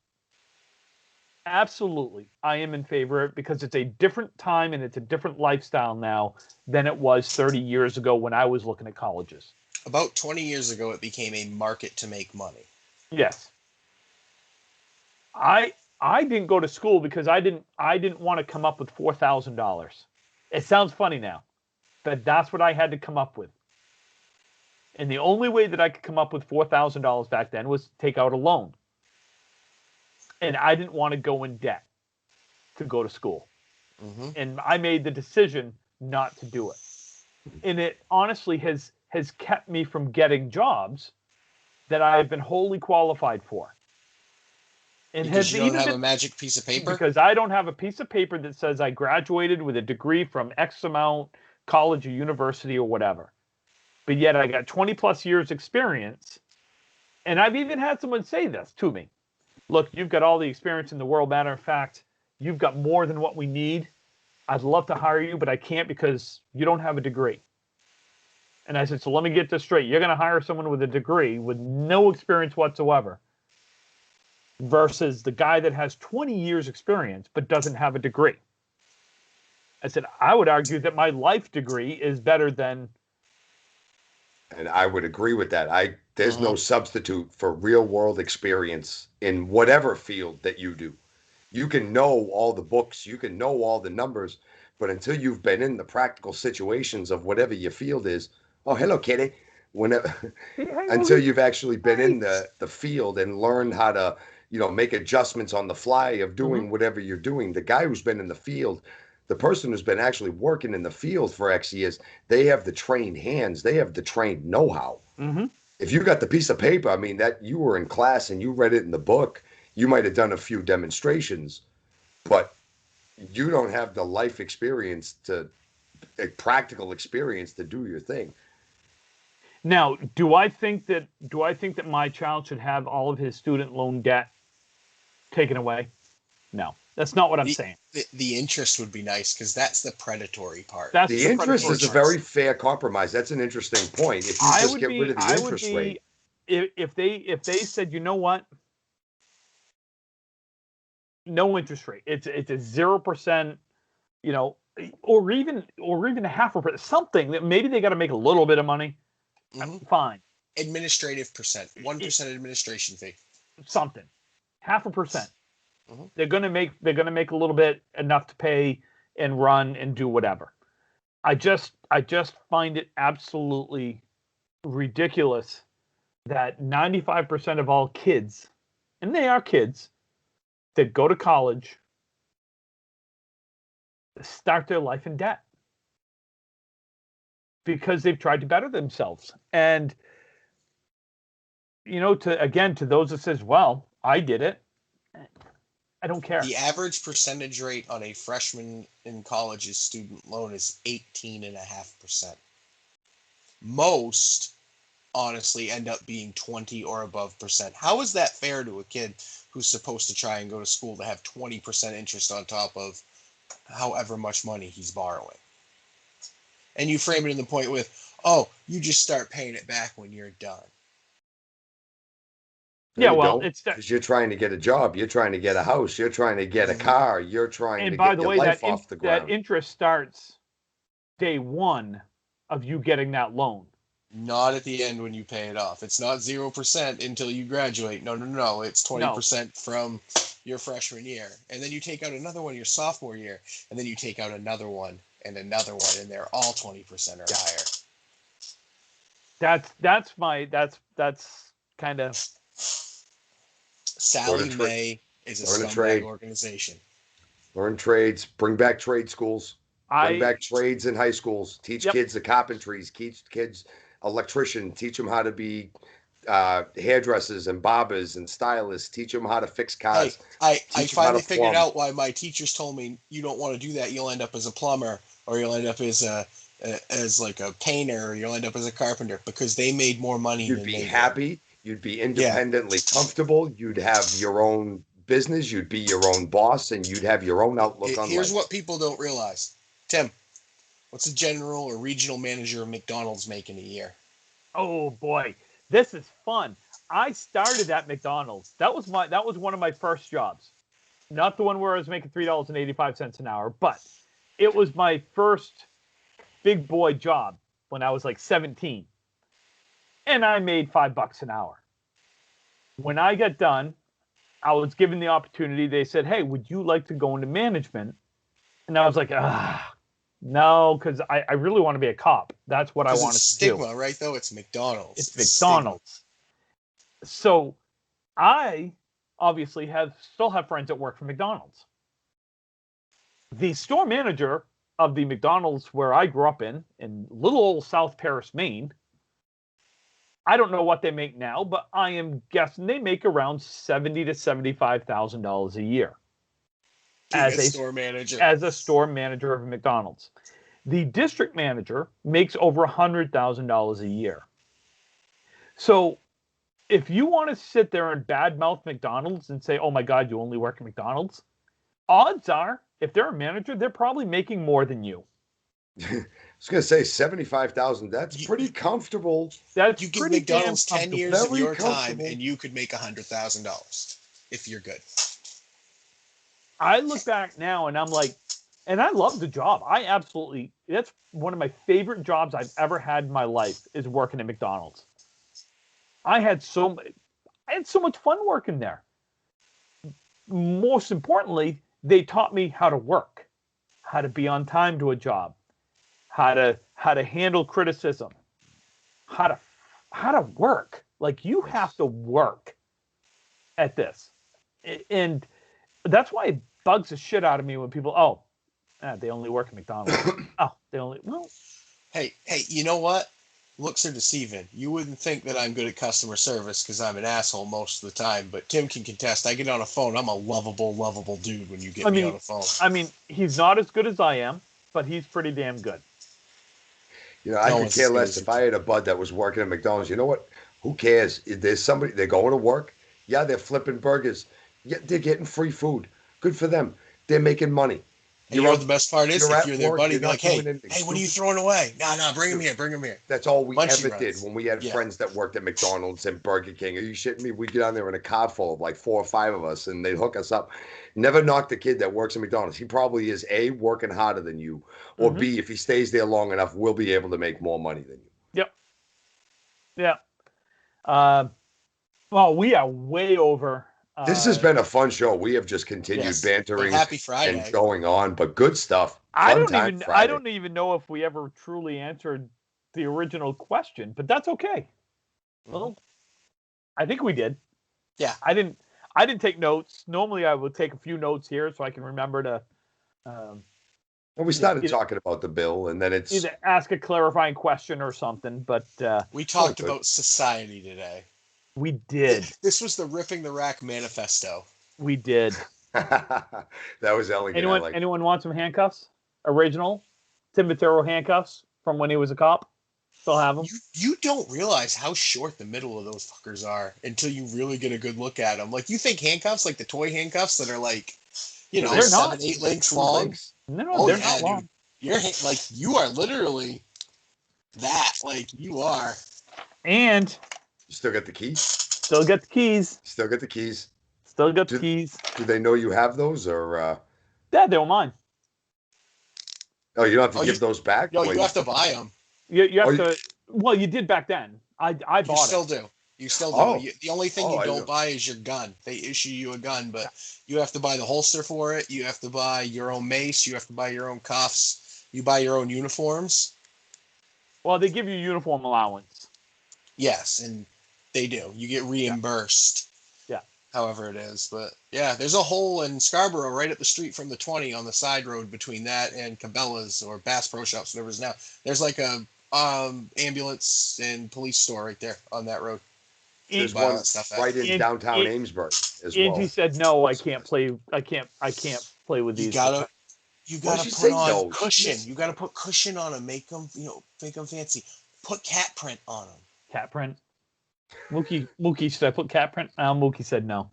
Absolutely. I am in favor of it because it's a different time and it's a different lifestyle now than it was 30 years ago when I was looking at colleges. About 20 years ago, it became a market to make money. Yes. I didn't go to school because I didn't want to come up with $4,000. It sounds funny now, but that's what I had to come up with. And the only way that I could come up with $4,000 back then was to take out a loan. And I didn't want to go in debt to go to school. Mm-hmm. And I made the decision not to do it. And it honestly has kept me from getting jobs that I've been wholly qualified for. And because you don't have a magic piece of paper? Because I don't have a piece of paper that says I graduated with a degree from X amount, college or university or whatever. But yet I got 20 plus years experience. And I've even had someone say this to me. Look, you've got all the experience in the world. Matter of fact, you've got more than what we need. I'd love to hire you, but I can't because you don't have a degree. And I said, so let me get this straight. You're going to hire someone with a degree with no experience whatsoever versus the guy that has 20 years experience but doesn't have a degree. I said, I would argue that my life degree is better than. And I would agree with that. There's no substitute for real world experience in whatever field that you do. You can know all the books, you can know all the numbers, but until you've been in the practical situations of whatever your field is, oh, hello, kitty. Until you've actually been in the field and learned how to, make adjustments on the fly of doing whatever you're doing. The guy who's been in the field, the person who's been actually working in the field for X years, they have the trained hands, they have the trained know-how. Mm-hmm. If you got the piece of paper, I mean, that you were in class and you read it in the book, you might have done a few demonstrations, but you don't have the life experience a practical experience to do your thing. Now, do I think that my child should have all of his student loan debt taken away? No, that's not what I'm saying. The interest would be nice because that's the predatory part. That's the interest is a very fair compromise. That's an interesting point. If you just get rid of the interest rate. If they said, you know what? No interest rate. It's a 0%, or even 0.5%, something that maybe they got to make a little bit of money. Fine. Administrative percent, 1% administration fee. Something, 0.5%. They're gonna make a little bit, enough to pay and run and do whatever. I just find it absolutely ridiculous that 95% of all kids, and they are kids, that go to college start their life in debt because they've tried to better themselves. And to those that says, well, I did it, I don't care. The average percentage rate on a freshman in college's student loan is 18.5%. Most, honestly, end up being 20 or above percent. How is that fair to a kid who's supposed to try and go to school to have 20% interest on top of however much money he's borrowing? And you frame it in the point with, oh, you just start paying it back when you're done. Yeah, well, it's because you're trying to get a job, you're trying to get a house, you're trying to get a car, you're trying to get your life off the ground. That interest starts day one of you getting that loan. Not at the end when you pay it off. It's not 0% until you graduate. No. It's 20% from your freshman year. And then you take out another one your sophomore year. And then you take out another one, and they're all 20% or higher. That's kind of Sally Mae is a scumbag organization. Learn trades. Bring back trade schools. Bring back trades in high schools. Teach kids the carpentries. Teach kids electrician. Teach them how to be hairdressers and barbers and stylists. Teach them how to fix cars. Hey, I finally figured out why my teachers told me you don't want to do that. You'll end up as a plumber, or you'll end up as like a painter, or you'll end up as a carpenter, because they made more money. You'd be happy. You'd be independently comfortable. You'd have your own business. You'd be your own boss, and you'd have your own outlook on life. Here's what people don't realize. Tim, what's a general or regional manager of McDonald's make in a year? Oh boy, this is fun. I started at McDonald's. That was one of my first jobs. Not the one where I was making $3.85 an hour, but it was my first big boy job when I was like 17. And I made $5 an hour. When I got done, I was given the opportunity. They said, "Hey, would you like to go into management?" And I was like, no, because I really want to be a cop. That's what I wanted to do. Stigma, right? Though it's McDonald's. It's McDonald's. So I obviously still have friends that work for McDonald's. The store manager of the McDonald's where I grew up in little old South Paris, Maine. I don't know what they make now, but I am guessing they make around $70,000 to $75,000 a year. As a store manager of McDonald's. The district manager makes over $100,000 a year. So if you want to sit there and badmouth McDonald's and say, "Oh my God, you only work at McDonald's," odds are, if they're a manager, they're probably making more than you. I was going to say 75,000. That's pretty comfortable. You give McDonald's 10 years of your time, and you could make $100,000 if you're good. I look back now and I'm like, and I love the job. That's one of my favorite jobs I've ever had in my life, is working at McDonald's. I had so much fun working there. Most importantly, they taught me how to work, how to be on time to a job, how to handle criticism, how to work. Like, you have to work at this. And that's why it bugs the shit out of me when people, they only work at McDonald's. Hey, you know what? Looks are deceiving. You wouldn't think that I'm good at customer service because I'm an asshole most of the time, but Tim can contest. I get on a phone. I'm a lovable dude when you get me on a phone. I mean, he's not as good as I am, but he's pretty damn good. You know, I could care less if I had a bud that was working at McDonald's. You know what? Who cares? If there's somebody, they're going to work. Yeah, they're flipping burgers. Yeah, they're getting free food. Good for them. They're making money. You know what the best part is? If you're their buddy, be like, hey, what are you throwing away? No, bring him here. That's all we ever did when we had friends that worked at McDonald's and Burger King. Are you shitting me? We'd get on there in a car full of like 4 or 5 of us, and they'd hook us up. Never knock the kid that works at McDonald's. He probably is, A, working harder than you, or B, if he stays there long enough, will be able to make more money than you. Yep. Well, we are way over. This has been a fun show. We have just continued bantering and going on, but good stuff. I don't even know if we ever truly answered the original question, but that's okay. Well, I think we did. Yeah. I didn't take notes. Normally I would take a few notes here so I can remember to and we started talking about the bill, and then it's either ask a clarifying question or something, but we talked about society today. We did. This was the Ripping the Rack manifesto. We did. That was elegant. Anyone want some handcuffs? Original Tim Vitero handcuffs from when he was a cop? Still have them? You don't realize how short the middle of those fuckers are until you really get a good look at them. Like, you think handcuffs, like the toy handcuffs that are like, they're 7-8 links long. No, they're not long. Dude. You are literally that. Like, you are. And you still got the keys? Still got the keys. Still got the keys. Still got the keys. Do they know you have those, or? Yeah, they don't mind. Oh, you don't have to give those back? No, you have to buy them. You have to. Well, you did back then. I bought it. You still do. You still do. The only thing you don't buy is your gun. They issue you a gun, but you have to buy the holster for it. You have to buy your own mace. You have to buy your own cuffs. You buy your own uniforms. Well, they give you uniform allowance. Yes, and they do. You get reimbursed. Yeah. However it is. But yeah, there's a hole in Scarborough right up the street from the 20 on the side road between that and Cabela's or Bass Pro Shops, whatever it is now. There's like a ambulance and police store right there on that road. There's one right in downtown Amesbury as well. Angie said no, I can't play. I can't play with these. You gotta put on cushion. You gotta put cushion on them. Make them, make them fancy. Put cat print on them. Cat print. Mookie said, put cat print. Mookie said no.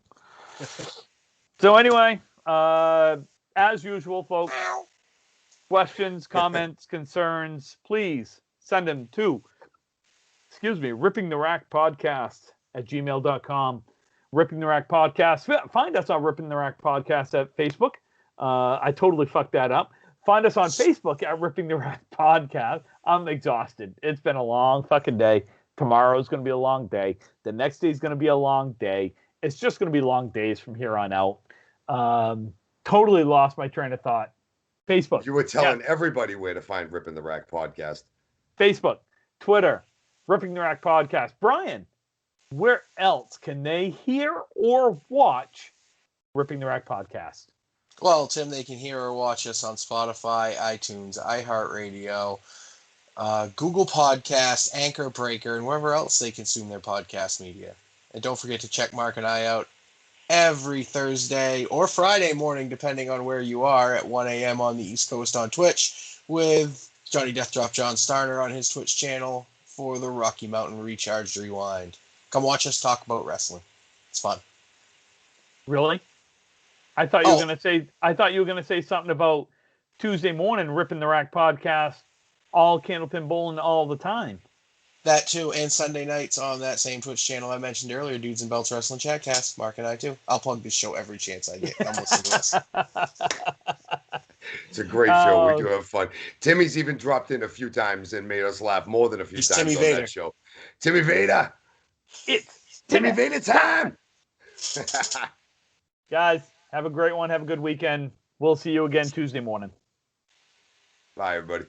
So anyway, as usual, folks, questions, comments, concerns, please send them to, Ripping the Rack Podcast at gmail.com. Ripping the Rack Podcast. Find us on Ripping the Rack Podcast at Facebook. I totally fucked that up. Find us on Facebook at Ripping the Rack Podcast. I'm exhausted. It's been a long fucking day. Tomorrow's going to be a long day. The next day is going to be a long day. It's just going to be long days from here on out. Totally lost my train of thought. Facebook. You were telling everybody where to find Ripping the Rack Podcast. Facebook, Twitter, Ripping the Rack Podcast. Brian, where else can they hear or watch Ripping the Rack Podcast? Well, Tim, they can hear or watch us on Spotify, iTunes, iHeartRadio, Google Podcasts, Anchor Breaker, and wherever else they consume their podcast media. And don't forget to check Mark and I out every Thursday or Friday morning, depending on where you are, at 1 a.m. on the East Coast on Twitch with Johnny Deathdrop John Starner on his Twitch channel for the Rocky Mountain Recharged Rewind. Come watch us talk about wrestling. It's fun. Really? I thought you were gonna say something about Tuesday morning Ripping the Rack Podcast, all Candlepin Bowling all the time. That too, and Sunday nights on that same Twitch channel I mentioned earlier, Dudes and Belts Wrestling Chatcast. Mark and I too. I'll plug this show every chance I get. Come listen to us. It's a great show. We do have fun. Timmy's even dropped in a few times and made us laugh more than a few times Timmy on Vader. That show. Timmy Vader. It's Timmy Vader time. Guys, have a great one. Have a good weekend. We'll see you again Tuesday morning. Bye, everybody.